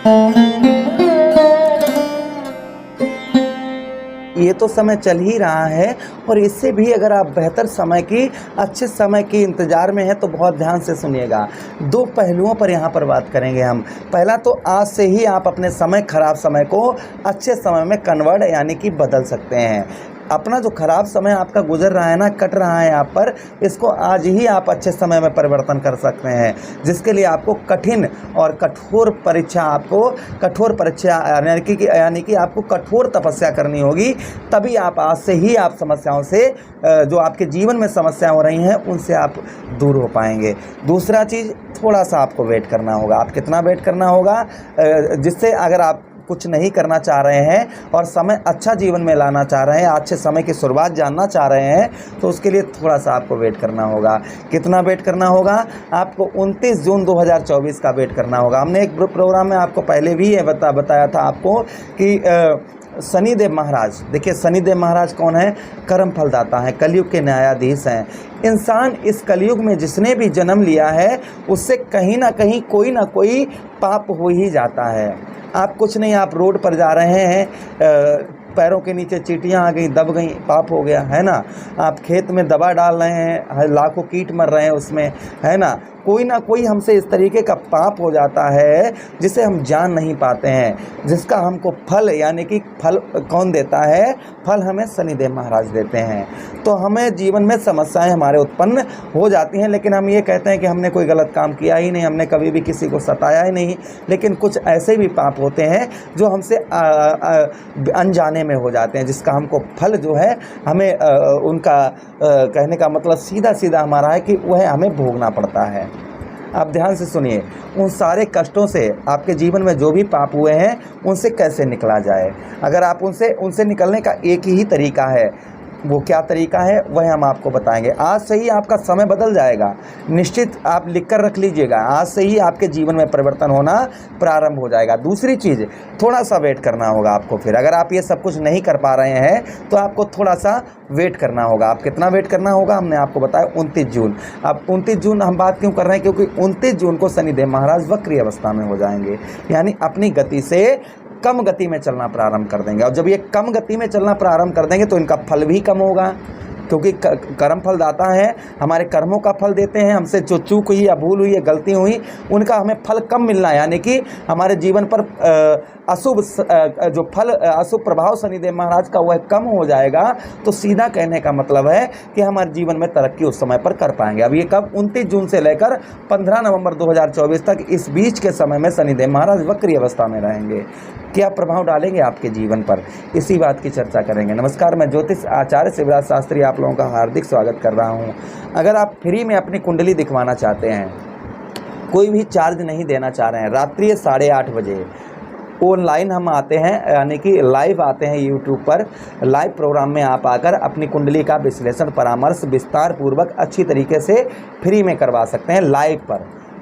ये तो समय चल ही रहा है और इससे भी अगर आप बेहतर समय की, अच्छे समय की इंतज़ार में हैं तो बहुत ध्यान से सुनिएगा। दो पहलुओं पर यहाँ पर बात करेंगे हम। पहला तो आज से ही आप अपने समय, खराब समय को अच्छे समय में कन्वर्ट यानी कि बदल सकते हैं। अपना जो खराब समय आपका गुजर रहा है ना, कट रहा है आप पर, इसको आज ही आप अच्छे समय में परिवर्तन कर सकते हैं, जिसके लिए आपको कठिन और कठोर परीक्षा यानी कि आपको कठोर तपस्या करनी होगी। तभी आप आज से ही आप समस्याओं से, जो आपके जीवन में समस्याएं हो रही हैं, उनसे आप दूर हो पाएंगे। दूसरा चीज़, थोड़ा सा आपको वेट करना होगा। आप कितना वेट करना होगा, जिससे अगर आप कुछ नहीं करना चाह रहे हैं और समय अच्छा जीवन में लाना चाह रहे हैं, अच्छे समय की शुरुआत जानना चाह रहे हैं, तो उसके लिए थोड़ा सा आपको वेट करना होगा। कितना वेट करना होगा? आपको 29 जून 2024 का वेट करना होगा। हमने एक प्रोग्राम में आपको पहले भी ये बताया था आपको कि शनिदेव महाराज, देखिए शनिदेव महाराज कौन है? कर्म फलदाता है, कलयुग के न्यायाधीश हैं। इंसान इस कलयुग में जिसने भी जन्म लिया है, उससे कहीं ना कहीं कोई ना कोई पाप हो ही जाता है। आप कुछ नहीं, आप रोड पर जा रहे हैं, पैरों के नीचे चींटियां आ गई, दब गई, पाप हो गया, है ना। आप खेत में दवा डाल रहे हैं, लाखों कीट मर रहे हैं उसमें, है ना। कोई ना कोई हमसे इस तरीके का पाप हो जाता है जिसे हम जान नहीं पाते हैं, जिसका हमको फल, यानी कि फल कौन देता है? फल हमें शनिदेव महाराज देते हैं। तो हमें जीवन में समस्याएं हमारे उत्पन्न हो जाती हैं, लेकिन हम ये कहते हैं कि हमने कोई गलत काम किया ही नहीं, हमने कभी भी किसी को सताया ही नहीं। लेकिन कुछ ऐसे भी पाप होते हैं जो हमसे अनजाने में हो जाते हैं, जिसका हमको फल जो है हमें उनका कहने का मतलब सीधा सीधा हमारा है कि वह हमें भोगना पड़ता है। आप ध्यान से सुनिए, उन सारे कष्टों से, आपके जीवन में जो भी पाप हुए हैं, उनसे कैसे निकला जाए। अगर आप उनसे निकलने का एक ही तरीका है, वो क्या तरीका है वह हम आपको बताएंगे। आज से ही आपका समय बदल जाएगा, निश्चित आप लिख कर रख लीजिएगा। आज से ही आपके जीवन में परिवर्तन होना प्रारंभ हो जाएगा। दूसरी चीज़, थोड़ा सा वेट करना होगा आपको। फिर अगर आप ये सब कुछ नहीं कर पा रहे हैं तो आपको थोड़ा सा वेट करना होगा। आप कितना वेट करना होगा? हमने आपको बताया 29 जून। अब 29 जून हम बात क्यों कर रहे हैं? क्योंकि 29 जून को शनिदेव महाराज वक्री अवस्था में हो जाएंगे, यानी अपनी गति से कम गति में चलना प्रारंभ कर देंगे। और जब ये कम गति में चलना प्रारंभ कर देंगे तो इनका फल भी कम होगा, क्योंकि कर्म फल दाता है, हमारे कर्मों का फल देते हैं। हमसे जो चूक हुई या भूल हुई या गलती हुई, उनका हमें फल कम मिलना है, यानी कि हमारे जीवन पर अशुभ प्रभाव शनिदेव महाराज का वह कम हो जाएगा। तो सीधा कहने का मतलब है कि हमारे जीवन में तरक्की उस समय पर कर पाएंगे। अब ये कब? 29 जून से लेकर 15 नवंबर 2024 तक, इस बीच के समय में शनिदेव महाराज वक्री अवस्था में रहेंगे। क्या प्रभाव डालेंगे आपके जीवन पर, इसी बात की चर्चा करेंगे। नमस्कार, मैं ज्योतिष आचार्य शिवराज शास्त्री आप लोगों का हार्दिक स्वागत कर रहा हूं। अगर आप फ्री में अपनी कुंडली दिखवाना चाहते हैं, कोई भी चार्ज नहीं देना चाह रहे हैं, रात्रि 8:30 बजे ऑनलाइन हम आते हैं, यानी कि लाइव आते हैं यूट्यूब पर। लाइव प्रोग्राम में आप आकर अपनी कुंडली का विश्लेषण, परामर्श विस्तार पूर्वक अच्छी तरीके से फ्री में करवा सकते हैं।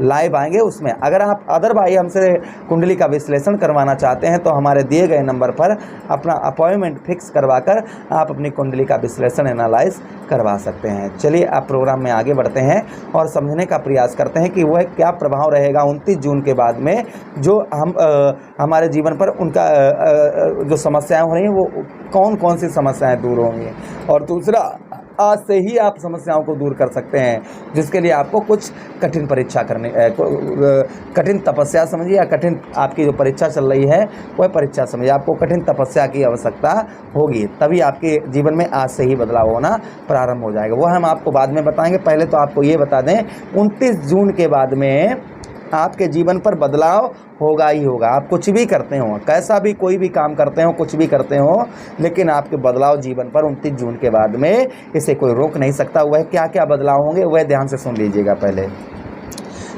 लाइव आएंगे उसमें। अगर आप अदरवाइज हमसे कुंडली का विश्लेषण करवाना चाहते हैं तो हमारे दिए गए नंबर पर अपना अपॉइंटमेंट फिक्स करवाकर आप अपनी कुंडली का विश्लेषण, एनालाइज करवा सकते हैं। चलिए आप प्रोग्राम में आगे बढ़ते हैं और समझने का प्रयास करते हैं कि वह क्या प्रभाव रहेगा 29 जून के बाद में, जो हमारे जीवन पर उनका जो समस्याएं हो रही हैं, वो कौन कौन सी समस्याएं दूर होंगी। और दूसरा, आज से ही आप समस्याओं को दूर कर सकते हैं, जिसके लिए आपको कुछ कठिन परीक्षा कठिन तपस्या समझिए, या कठिन आपकी जो परीक्षा चल रही है वह परीक्षा समझिए। आपको कठिन तपस्या की आवश्यकता होगी, तभी आपके जीवन में आज से ही बदलाव होना प्रारंभ हो जाएगा। वह हम आपको बाद में बताएंगे। पहले तो आपको ये बता दें, 29 जून के बाद में आपके जीवन पर बदलाव होगा ही होगा। आप कुछ भी करते हो, कैसा भी कोई भी काम करते हो, कुछ भी करते हो, लेकिन आपके बदलाव जीवन पर 29 जून के बाद में इसे कोई रोक नहीं सकता। वह क्या क्या बदलाव होंगे वह ध्यान से सुन लीजिएगा। पहले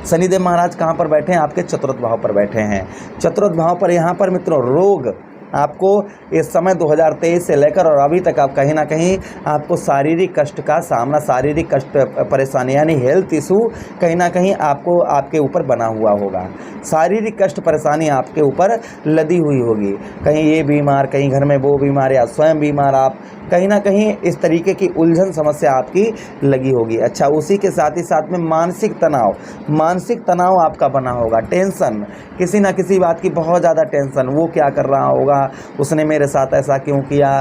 शनिदेव महाराज कहाँ पर बैठे हैं? आपके चतुर्थ भाव पर बैठे हैं। चतुर्थ भाव पर यहाँ पर मित्रों, रोग आपको इस समय 2023 से लेकर और अभी तक आप कहीं ना कहीं आपको शारीरिक कष्ट का सामना, शारीरिक कष्ट, परेशानी यानी हेल्थ इशू कहीं ना कहीं आपको आपके ऊपर बना हुआ होगा। शारीरिक कष्ट, परेशानी आपके ऊपर लदी हुई होगी। कहीं ये बीमार, कहीं घर में वो बीमार, या स्वयं बीमार आप, कहीं ना कहीं इस तरीके की उलझन समस्या आपकी लगी होगी। अच्छा, उसी के साथ ही साथ में मानसिक तनाव आपका बना होगा। टेंशन, किसी ना किसी बात की बहुत ज़्यादा टेंशन, वो क्या कर रहा होगा, उसने मेरे साथ ऐसा क्यों किया,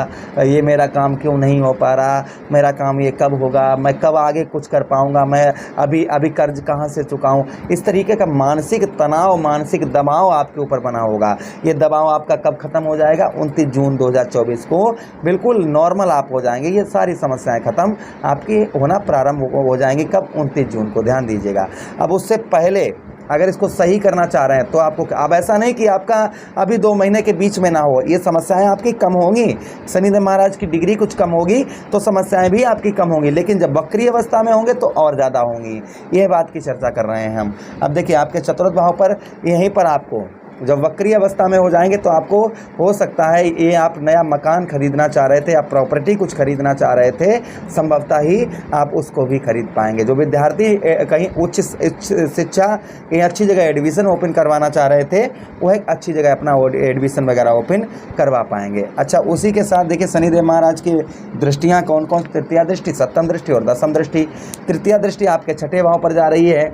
ये मेरा काम क्यों नहीं हो पा रहा, मेरा काम ये कब होगा, मैं कब आगे कुछ कर पाऊँगा, मैं अभी कर्ज कहाँ से चुकाऊँ। इस तरीके का मानसिक तनाव, मानसिक दबाव आपके ऊपर बना होगा। ये दबाव आपका कब खत्म हो जाएगा? 29 जून 2024 को बिल्कुल नॉर्मल आप हो जाएंगे। ये सारी समस्याएं खत्म आपकी होना प्रारंभ हो जाएंगी। कब? 29 जून को, ध्यान दीजिएगा। अब उससे पहले अगर इसको सही करना चाह रहे हैं तो आपको, अब ऐसा नहीं कि आपका अभी 2 महीने के बीच में ना हो, ये समस्याएं आपकी कम होंगी। शनिदेव महाराज की डिग्री कुछ कम होगी तो समस्याएं भी आपकी कम होंगी, लेकिन जब वक्री अवस्था में होंगे तो और ज़्यादा होंगी। यह बात की चर्चा कर रहे हैं हम। अब देखिए, आपके चतुर्थ भाव पर, यहीं पर आपको जब वक्री अवस्था में हो जाएंगे तो आपको हो सकता है ये आप नया मकान खरीदना चाह रहे थे, आप प्रॉपर्टी कुछ खरीदना चाह रहे थे, संभवतः ही आप उसको भी खरीद पाएंगे। जो विद्यार्थी कहीं उच्च शिक्षा, कहीं अच्छी जगह एडमिशन ओपन करवाना चाह रहे थे, वो एक अच्छी जगह अपना एडमिशन वगैरह ओपन करवा पाएंगे। अच्छा, उसी के साथ देखिए शनिदेव महाराज की दृष्टियाँ कौन कौन? तृतीया दृष्टि, सप्तम दृष्टि और दशम दृष्टि। तृतीया दृष्टि आपके छठे भाव पर जा रही है,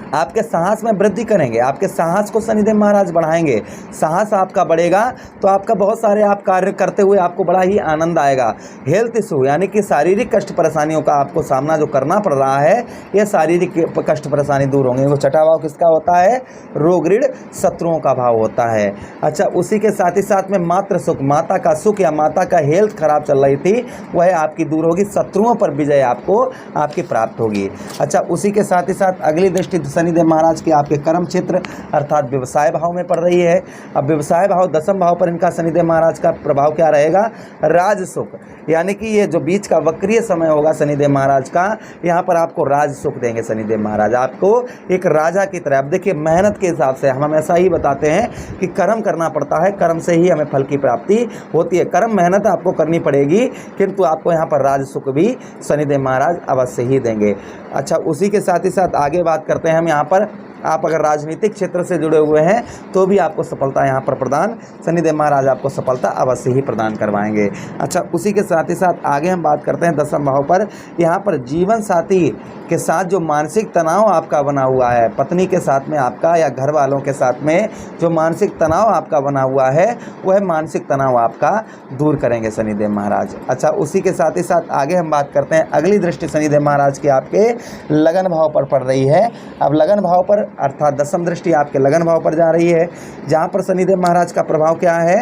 आपके साहस में वृद्धि करेंगे, आपके साहस को शनिदेव महाराज बढ़ाएंगे। साहस आपका बढ़ेगा तो आपका बहुत सारे आप कार्य करते हुए आपको बड़ा ही आनंद आएगा। हेल्थ इशू यानी कि शारीरिक कष्ट परेशानियों का आपको सामना जो करना पड़ रहा है, ये शारीरिक कष्ट परेशानी दूर होंगे। वो छठा भाव किसका होता है? रोग ऋण शत्रुओं का भाव होता है। अच्छा, उसी के साथ ही साथ में मातृ सुख, माता का सुख या माता का हेल्थ खराब चल रही थी, वह आपकी दूर होगी। शत्रुओं पर विजय आपको आपकी प्राप्त होगी। अच्छा, उसी के साथ ही साथ अगली दृष्टि शनिदेव महाराज के आपके कर्म क्षेत्र अर्थात व्यवसाय भाव में पड़ रही है। अब व्यवसाय भाव, दशम भाव पर इनका शनिदेव महाराज का प्रभाव क्या रहेगा? राज सुख, यानी कि ये जो बीच का वक्रीय समय होगा शनिदेव महाराज का, यहाँ पर आपको राज सुख देंगे शनिदेव महाराज, आपको एक राजा की तरह। अब देखिए, मेहनत के हिसाब से हम हमेशा ही बताते हैं कि कर्म करना पड़ता है, कर्म से ही हमें फल की प्राप्ति होती है। कर्म मेहनत आपको करनी पड़ेगी, किंतु आपको यहाँ पर राज सुख भी शनिदेव महाराज अवश्य ही देंगे। अच्छा, उसी के साथ ही साथ आगे बात करते हैं हम। यहाँ पर आप अगर राजनीतिक क्षेत्र से जुड़े हुए हैं तो भी आपको सफलता यहाँ पर प्रदान, शनिदेव महाराज आपको सफलता अवश्य ही प्रदान करवाएंगे। अच्छा, उसी के साथ ही साथ आगे हम बात करते हैं दशम भाव पर। यहाँ पर जीवन साथी के साथ जो मानसिक तनाव आपका बना हुआ है, पत्नी के साथ में आपका या घर वालों के साथ में जो मानसिक तनाव आपका बना हुआ है, वह मानसिक तनाव आपका दूर करेंगे शनिदेव महाराज। अच्छा, उसी के साथ ही साथ आगे हम बात करते हैं, अगली दृष्टि शनिदेव महाराज की आपके लगन भाव पर पड़ रही है। अब लगन भाव पर अर्थात दशम दृष्टि आपके लगन भाव पर जा रही है, जहाँ पर शनिदेव महाराज का प्रभाव क्या है?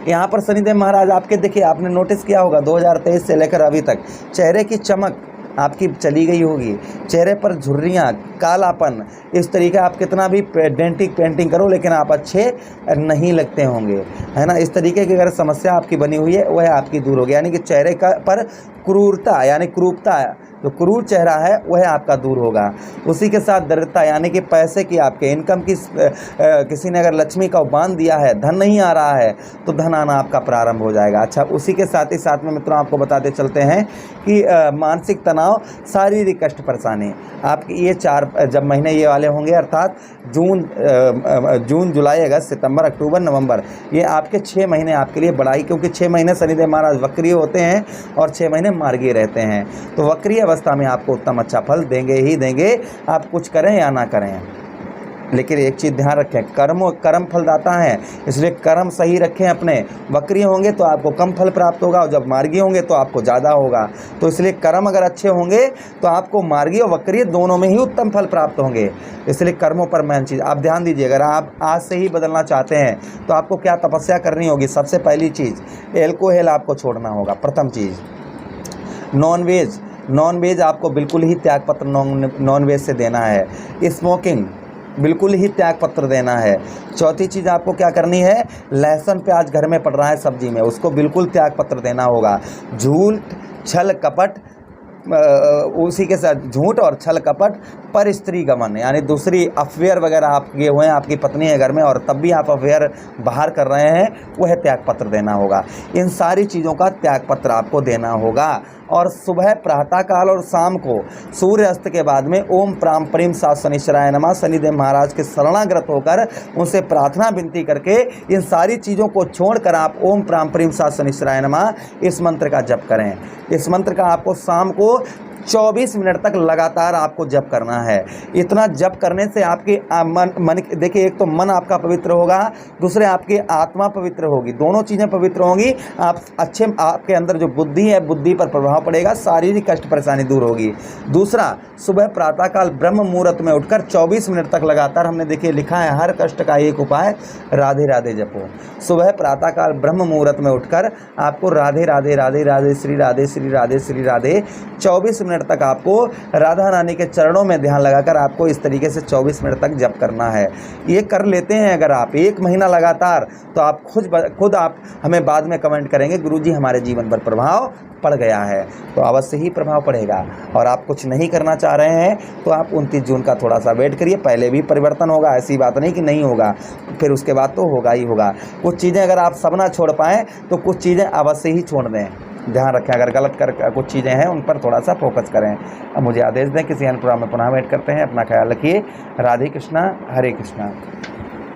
यहाँ पर शनिदेव महाराज आपके, देखिए आपने नोटिस किया होगा 2023 से लेकर अभी तक चेहरे की चमक आपकी चली गई होगी, चेहरे पर झुर्रियाँ, कालापन, इस तरीके आप कितना भी डेंटिंग पेंटिंग करो लेकिन आप अच्छे नहीं लगते होंगे, है ना। इस तरीके की अगर समस्या आपकी बनी हुई है वह आपकी दूर होगी, यानी कि चेहरे का पर क्रूरता यानी क्रूरता, जो क्रूर चेहरा है वह आपका दूर होगा। उसी के साथ दरिद्रता यानी कि पैसे की, आपके इनकम की, किसी ने अगर लक्ष्मी का बांध दिया है, धन नहीं आ रहा है तो धन आना आपका प्रारंभ हो जाएगा। अच्छा, उसी के साथ ही साथ में मित्रों आपको बताते चलते हैं कि मानसिक तनाव, शारीरिक कष्ट परेशानी आपकी ये 4 जब महीने ये वाले होंगे अर्थात जून, जुलाई, अगस्त, सितंबर, अक्टूबर, नवंबर, ये आपके 6 महीने आपके लिए बड़ा ही, क्योंकि 6 महीने शनिदेव महाराज वक्रीय होते हैं और 6 महीने मार्गीय रहते हैं, तो वक्रीय अवस्था में आपको उत्तम अच्छा फल देंगे ही देंगे, आप कुछ करें या ना करें। लेकिन एक चीज़ ध्यान रखें, कर्म फलदाता है, इसलिए कर्म सही रखें अपने। वक्रीय होंगे तो आपको कम फल प्राप्त होगा और जब मार्गीय होंगे तो आपको ज़्यादा होगा, तो इसलिए कर्म अगर अच्छे होंगे तो आपको मार्गीय और वक्रीय दोनों में ही उत्तम फल प्राप्त होंगे। इसलिए कर्मों पर मेन चीज़ आप ध्यान दीजिए। अगर आप आज से ही बदलना चाहते हैं तो आपको क्या तपस्या करनी होगी? सबसे पहली चीज़ एल्कोहल आपको छोड़ना होगा। प्रथम चीज़ नॉनवेज आपको बिल्कुल ही त्यागपत्र नॉनवेज से देना है। स्मोकिंग बिल्कुल ही त्यागपत्र देना है। चौथी चीज़ आपको क्या करनी है? लहसुन प्याज घर में पड़ रहा है सब्जी में, उसको बिल्कुल त्यागपत्र देना होगा। झूठ, छल, कपट उसी के साथ झूठ और छल कपट, पर स्त्री गमन, यानी दूसरी अफेयर वगैरह आप किए हुए हैं, आपकी पत्नी है घर में और तब भी आप अफेयर बाहर कर रहे हैं, वह त्याग पत्र देना होगा। इन सारी चीज़ों का त्याग पत्र आपको देना होगा। और सुबह प्रातःकाल और शाम को सूर्य अस्त के बाद में ओम प्राम प्रीम सात शनिश्चराय नमः, शनिदेव महाराज के शरणागत होकर उनसे प्रार्थना विनती करके इन सारी चीज़ों को छोड़कर आप ओम प्राम प्रीम सात शनिश्चराय नमः इस मंत्र का जप करें। इस मंत्र का आपको शाम को 24 मिनट तक लगातार आपको जप करना है। इतना जप करने से आपके मन देखिए, एक तो मन आपका पवित्र होगा, दूसरे आपकी आत्मा पवित्र होगी, दोनों चीज़ें पवित्र होंगी। आप अच्छे, आपके अंदर जो बुद्धि है, बुद्धि पर प्रभाव पड़ेगा, शारीरिक कष्ट परेशानी दूर होगी। दूसरा, सुबह प्रातःकाल ब्रह्म मुहूर्त में उठकर 24 मिनट तक लगातार, हमने देखिए लिखा है हर कष्ट का एक उपाय, राधे राधे जपो। सुबह प्रातःकाल ब्रह्म मुहूर्त में उठकर आपको राधे राधे राधे राधे श्री राधे श्री राधे श्री राधे 24 मिनट तक आपको राधा रानी के चरणों में ध्यान लगाकर आपको इस तरीके से 24 मिनट तक जप करना है। ये कर लेते हैं अगर आप 1 महीना लगातार, तो आप खुद आप हमें बाद में कमेंट करेंगे, गुरुजी हमारे जीवन पर प्रभाव पड़ गया है। तो अवश्य ही प्रभाव पड़ेगा। और आप कुछ नहीं करना चाह रहे हैं तो आप 29 जून का थोड़ा सा वेट करिए, पहले भी परिवर्तन होगा, ऐसी बात नहीं कि नहीं होगा, फिर उसके बाद तो होगा ही होगा। कुछ चीज़ें अगर आप सब ना छोड़ पाएँ तो कुछ चीज़ें अवश्य ही छोड़ दें। ध्यान रखें, अगर गलत कर कुछ चीज़ें हैं उन पर थोड़ा सा फोकस करें। अब मुझे आदेश दें, किसी अन्य प्रोग्राम में पुनः वेट करते हैं। अपना ख्याल रखिए। राधे कृष्णा, हरे कृष्णा।